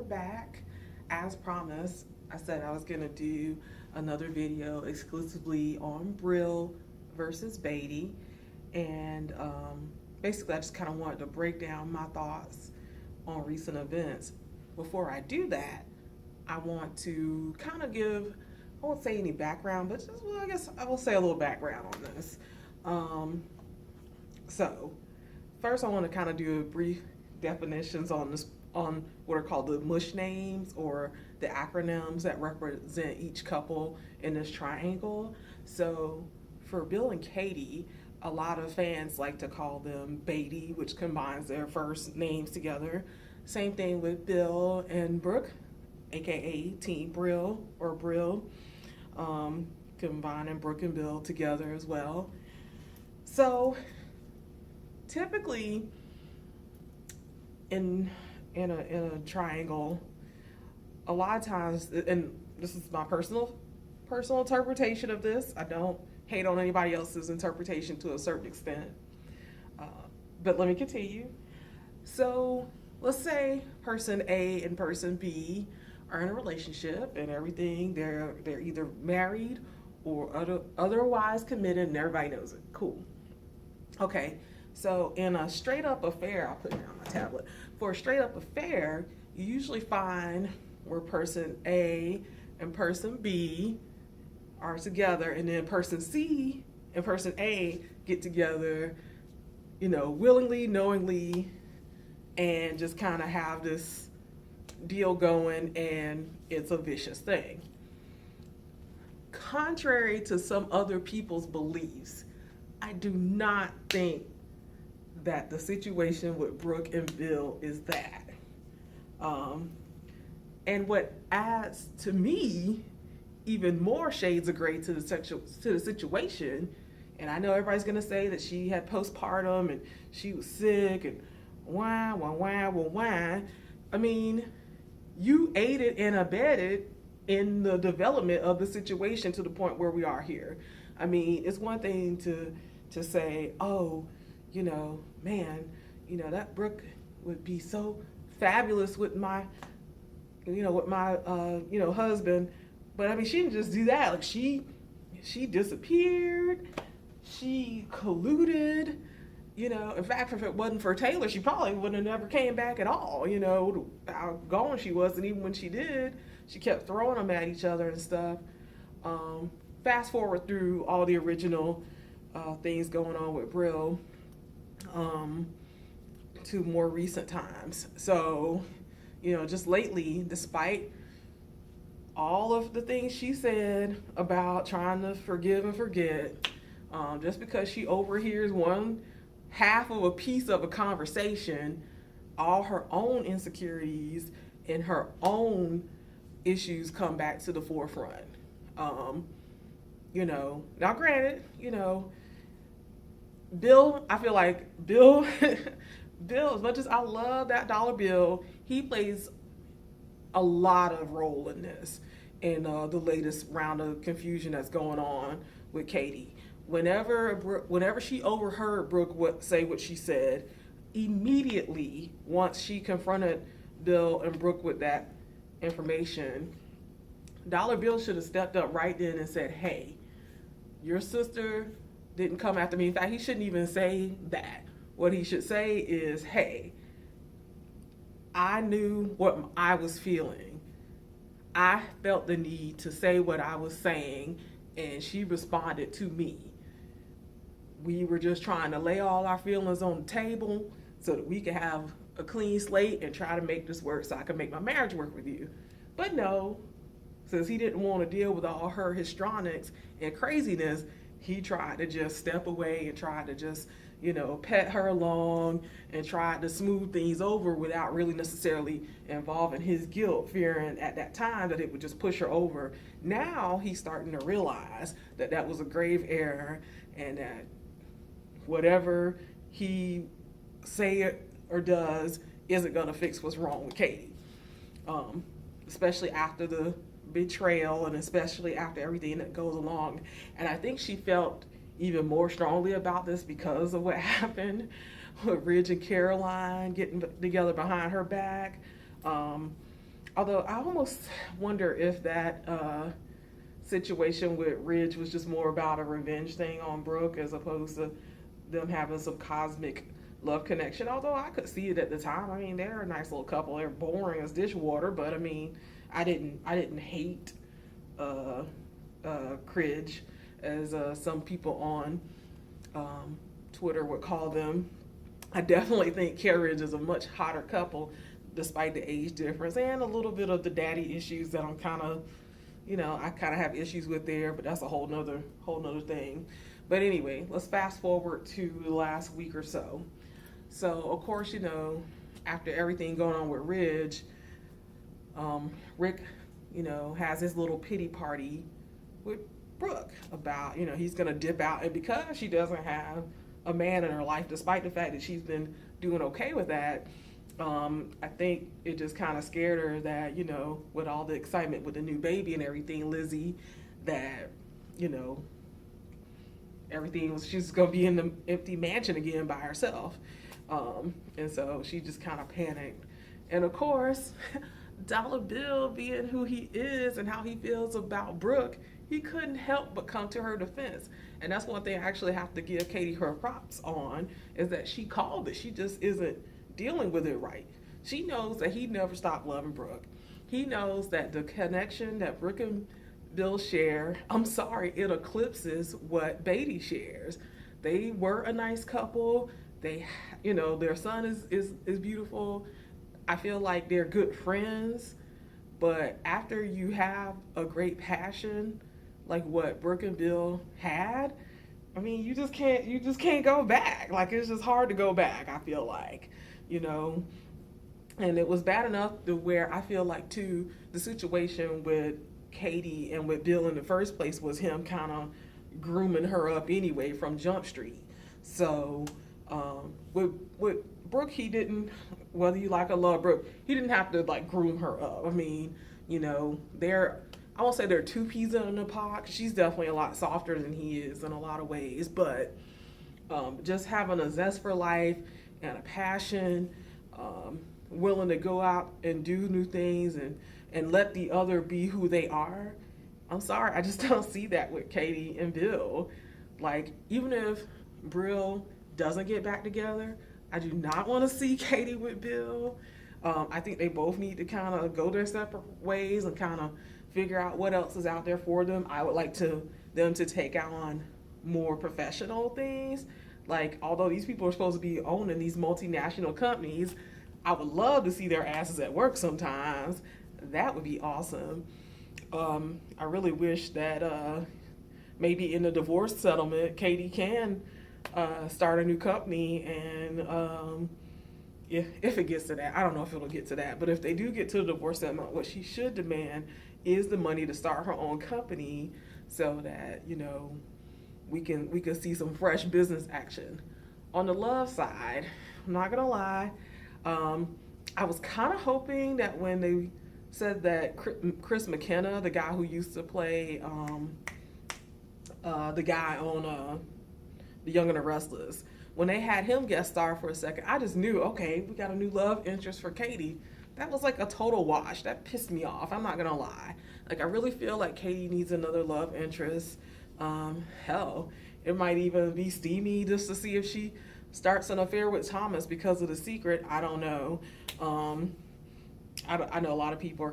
back. As promised, I said I was going to do another video exclusively on Brill versus Batie. And basically, I just kind of wanted to break down my thoughts on recent events. Before I do that, I want to kind of give, I won't say any background, but just, well, I guess I will say a little background on this. So, first I want to kind of do a brief definitions on this, on what are called the mush names or the acronyms that represent each couple in this triangle. So, for Bill and Katie, a lot of fans like to call them Batie, which combines their first names together. Same thing with Bill and Brooke, aka Team Brill or Brill, combining Brooke and Bill together as well. So typically in a triangle, a lot of times, and this is my personal interpretation of this. I don't hate on anybody else's interpretation to a certain extent, but let me continue. So let's say person A and person B are in a relationship and everything. They're either married or otherwise committed, and everybody knows it. Cool. Okay. So in a straight up affair, I'll put it on my tablet. For a straight up affair, you usually find where person A and person B are together, and then person C and person A get together, willingly, knowingly, and just kind of have this deal going, and it's a vicious thing. Contrary to some other people's beliefs, I do not think that the situation with Brooke and Bill is that. And what adds to me even more shades of gray to the situation, and I know everybody's gonna say that she had postpartum and she was sick and why. I mean, you aided and abetted in the development of the situation to the point where we are here. I mean, it's one thing to say, oh, man, that Brooke would be so fabulous with my husband. But I mean, she didn't just do that. Like she disappeared. She colluded. In fact, if it wasn't for Taylor, she probably would have never came back at all. How gone she was, and even when she did, she kept throwing them at each other and stuff. Fast forward through all the original things going on with Brill to more recent times. So, just lately, despite all of the things she said about trying to forgive and forget, just because she overhears one half of a piece of a conversation, all her own insecurities and her own issues come back to the forefront. Now granted, Bill, I feel like Bill, as much as I love that dollar bill, he plays a lot of role in this, in the latest round of confusion that's going on with Katie. Whenever she overheard Brooke say what she said, immediately once she confronted Bill and Brooke with that information, Dollar Bill should have stepped up right then and said, hey, your sister didn't come after me. In fact, he shouldn't even say that. What he should say is, hey, I knew what I was feeling. I felt the need to say what I was saying, and she responded to me. We were just trying to lay all our feelings on the table so that we could have a clean slate and try to make this work so I could make my marriage work with you. But no, since he didn't want to deal with all her histrionics and craziness, he tried to just step away and tried to just, pet her along and tried to smooth things over without really necessarily involving his guilt, fearing at that time that it would just push her over. Now he's starting to realize that that was a grave error, and that whatever he say or does isn't going to fix what's wrong with Katie, especially after the betrayal and especially after everything that goes along. And I think she felt even more strongly about this because of what happened with Ridge and Caroline getting together behind her back. Although I almost wonder if that situation with Ridge was just more about a revenge thing on Brooke as opposed to them having some cosmic love connection. Although I could see it at the time. I mean, they're a nice little couple. They're boring as dishwater, but I mean, I didn't hate uh, Cridge as some people on Twitter would call them. I definitely think Carriage is a much hotter couple, despite the age difference and a little bit of the daddy issues that I'm kind of, I kind of have issues with there. But that's a whole nother thing. But anyway, let's fast forward to the last week or so. So of course, after everything going on with Ridge, Rick, has his little pity party with Brooke about, he's gonna dip out, and because she doesn't have a man in her life, despite the fact that she's been doing okay with that, I think it just kind of scared her that, with all the excitement with the new baby and everything, Lizzie, that, everything was she's gonna be in the empty mansion again by herself, and so she just kind of panicked, and of course, Dollar Bill, being who he is and how he feels about Brooke, he couldn't help but come to her defense. And that's one thing I actually have to give Katie her props on, is that she called it. She just isn't dealing with it right. She knows that he never stopped loving Brooke. He knows that the connection that Brooke and Bill share, I'm sorry, it eclipses what Batie shares. They were a nice couple. They, their son is beautiful. I feel like they're good friends, but after you have a great passion like what Brooke and Bill had, I mean, you just can't go back. Like, it's just hard to go back, I feel like, and it was bad enough to where I feel like too, the situation with Katie and with Bill in the first place was him kind of grooming her up anyway from Jump Street. So with Brooke, he didn't, whether you like or love Brooke, he didn't have to like groom her up. I mean, I won't say they're two peas in a pod. She's definitely a lot softer than he is in a lot of ways, but just having a zest for life and a passion, willing to go out and do new things and let the other be who they are. I'm sorry, I just don't see that with Katie and Bill. Like, even if Brill doesn't get back together, I do not want to see Katie with Bill. I think they both need to kind of go their separate ways and kind of figure out what else is out there for them. I would like them to take on more professional things. Like, although these people are supposed to be owning these multinational companies, I would love to see their asses at work sometimes. That would be awesome. I really wish that maybe in the divorce settlement, Katie can start a new company, and if it gets to that, I don't know if it'll get to that, but if they do get to the divorce settlement, what she should demand is the money to start her own company, so that we can see some fresh business action. On the love side, I'm not gonna lie, I was kind of hoping that when they said that Chris McKenna, the guy who used to play the guy on The Young and the Restless, when they had him guest star for a second, I just knew, okay, we got a new love interest for Katie. That was like a total wash. That pissed me off. I'm not gonna lie. Like, I really feel like Katie needs another love interest. Hell, it might even be steamy just to see if she starts an affair with Thomas because of The Secret. I don't know. I know a lot of people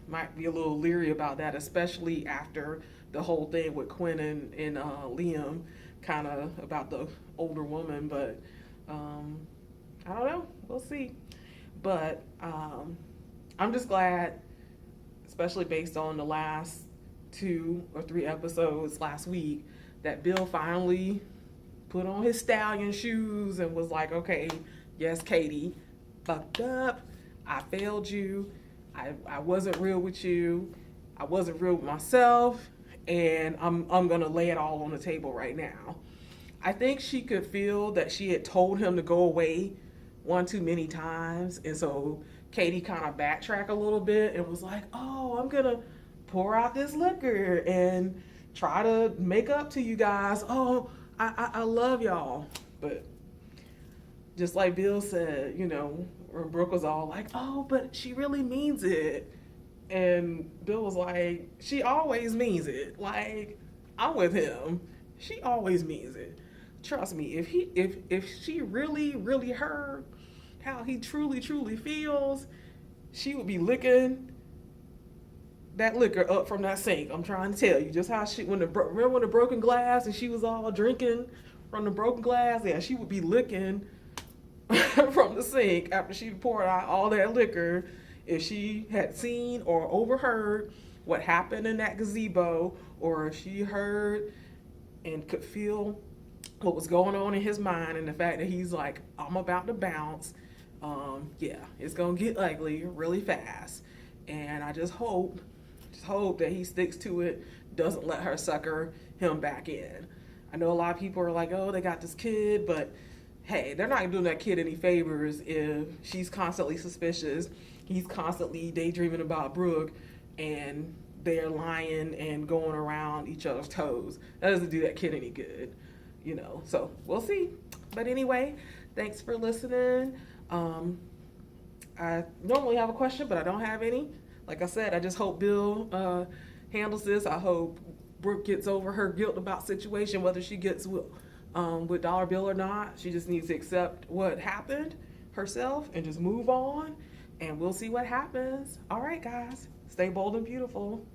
might be a little leery about that, especially after the whole thing with Quinn and Liam, kind of about the older woman. But I don't know. We'll see. But I'm just glad, especially based on the last 2 or 3 episodes last week, that Bill finally put on his stallion shoes and was like, okay, yes, Katie, fucked up. I failed you. I wasn't real with you. I wasn't real with myself. And I'm going to lay it all on the table right now. I think she could feel that she had told him to go away one too many times. And so Katie kind of backtracked a little bit and was like, oh, I'm going to pour out this liquor and try to make up to you guys. Oh, I love y'all. But just like Bill said, when Brooke was all like, oh, but she really means it. And Bill was like, she always means it. Like, I'm with him. She always means it. Trust me, if she really, really heard how he truly, truly feels, she would be licking that liquor up from that sink. I'm trying to tell you, just how she remember when the broken glass and she was all drinking from the broken glass. Yeah, she would be licking from the sink after she poured out all that liquor. If she had seen or overheard what happened in that gazebo, or if she heard and could feel what was going on in his mind, and the fact that he's like, I'm about to bounce. Yeah, it's gonna get ugly really fast. And I just hope that he sticks to it, doesn't let her sucker him back in. I know a lot of people are like, oh, they got this kid, but hey, they're not doing that kid any favors if she's constantly suspicious, he's constantly daydreaming about Brooke, and they're lying and going around each other's toes. That doesn't do that kid any good, you know. So we'll see. But anyway, thanks for listening. I normally have a question, but I don't have any. Like I said, I just hope Bill handles this. I hope Brooke gets over her guilt about situation, whether she gets with Dollar Bill or not. She just needs to accept what happened herself and just move on, and we'll see what happens. All right, guys, stay bold and beautiful.